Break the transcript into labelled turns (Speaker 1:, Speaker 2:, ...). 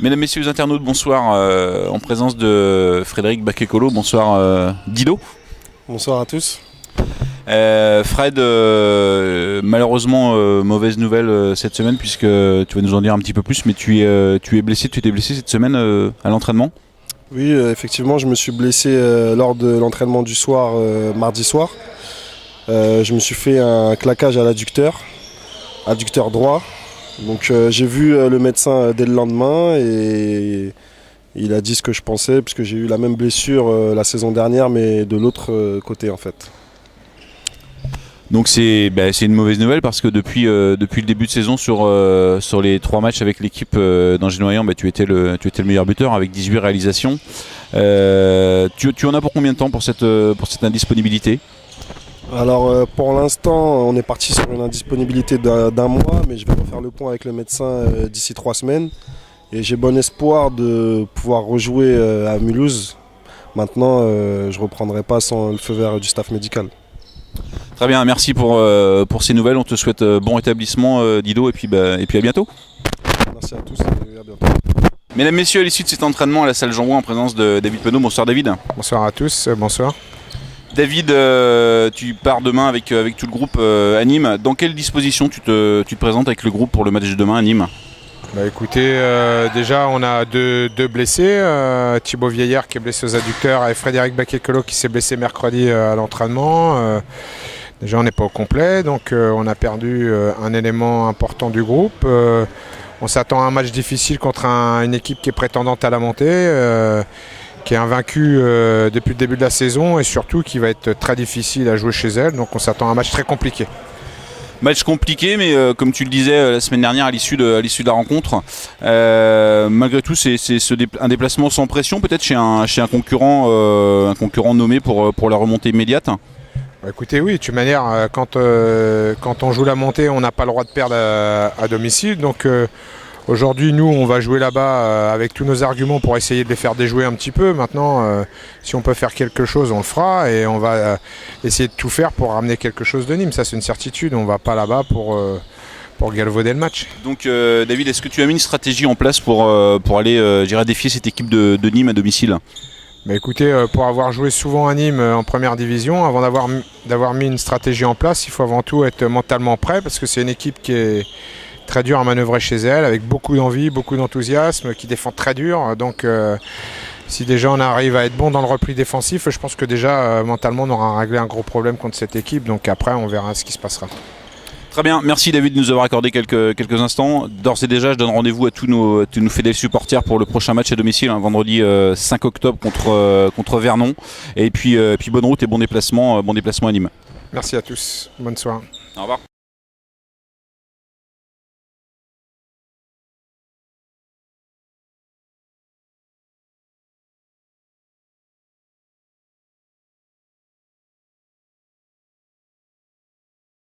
Speaker 1: Mesdames, Messieurs les internautes, bonsoir, en présence de Frédéric Bakekolo, bonsoir Dido.
Speaker 2: Bonsoir à tous.
Speaker 1: Fred, malheureusement mauvaise nouvelle cette semaine puisque tu vas nous en dire un petit peu plus, mais tu es blessé, tu t'es blessé cette semaine à l'entraînement?
Speaker 2: Oui, effectivement, je me suis blessé lors de l'entraînement du soir, mardi soir. Je me suis fait un claquage à l'adducteur droit. Donc j'ai vu le médecin dès le lendemain et il a dit ce que je pensais, puisque j'ai eu la même blessure la saison dernière, mais de l'autre côté en fait.
Speaker 1: Donc c'est une mauvaise nouvelle parce que depuis le début de saison sur les 3 matchs avec l'équipe d'Angers-Noyant, tu étais le meilleur buteur avec 18 réalisations. Tu en as pour combien de temps pour cette indisponibilité?
Speaker 2: Alors pour l'instant on est parti sur une indisponibilité d'un mois, mais je vais refaire le point avec le médecin d'ici 3 semaines. Et j'ai bon espoir de pouvoir rejouer à Mulhouse. Maintenant je ne reprendrai pas sans le feu vert du staff médical.
Speaker 1: Très bien, merci pour ces nouvelles. On te souhaite bon rétablissement Dido et puis à bientôt.
Speaker 2: Merci à tous et à bientôt.
Speaker 1: Mesdames, Messieurs, à l'issue de cet entraînement à la salle Jean Roux en présence de David Penaud. Bonsoir David.
Speaker 3: Bonsoir à tous, bonsoir.
Speaker 1: David, tu pars demain avec tout le groupe à Nîmes. Dans quelle disposition tu te présentes avec le groupe pour le match de demain à Nîmes?
Speaker 3: Écoutez, déjà on a deux blessés, Thibaut Vieillard qui est blessé aux adducteurs et Frédéric Bakekolo qui s'est blessé mercredi à l'entraînement. Déjà on n'est pas au complet, donc on a perdu un élément important du groupe. On s'attend à un match difficile contre une équipe qui est prétendante à la montée, qui est invaincue depuis le début de la saison et surtout qui va être très difficile à jouer chez elle, donc on s'attend à un match très compliqué.
Speaker 1: Match compliqué, mais comme tu le disais la semaine dernière à l'issue de la rencontre, malgré tout c'est un déplacement sans pression peut-être chez un concurrent nommé pour la remontée immédiate.
Speaker 3: Écoutez, oui, de toute manière, quand on joue la montée, on n'a pas le droit de perdre à domicile. Donc aujourd'hui, nous, on va jouer là-bas avec tous nos arguments pour essayer de les faire déjouer un petit peu. Maintenant, si on peut faire quelque chose, on le fera et on va essayer de tout faire pour ramener quelque chose de Nîmes. Ça, c'est une certitude. On ne va pas là-bas pour galvauder le match.
Speaker 1: Donc David, est-ce que tu as mis une stratégie en place pour aller défier cette équipe de Nîmes à domicile?
Speaker 3: Écoutez, pour avoir joué souvent à Nîmes en première division, avant d'avoir mis une stratégie en place, il faut avant tout être mentalement prêt parce que c'est une équipe qui est très dure à manœuvrer chez elle, avec beaucoup d'envie, beaucoup d'enthousiasme, qui défend très dur. Donc si déjà on arrive à être bon dans le repli défensif, je pense que déjà mentalement on aura réglé un gros problème contre cette équipe. Donc après on verra ce qui se passera.
Speaker 1: Très bien, merci David de nous avoir accordé quelques instants. D'ores et déjà, je donne rendez-vous à tous nos fidèles supporters pour le prochain match à domicile, vendredi 5 octobre contre Vernon. Et puis bonne route et bon déplacement à Nîmes.
Speaker 3: Merci à tous, bonne soirée.
Speaker 1: Au revoir.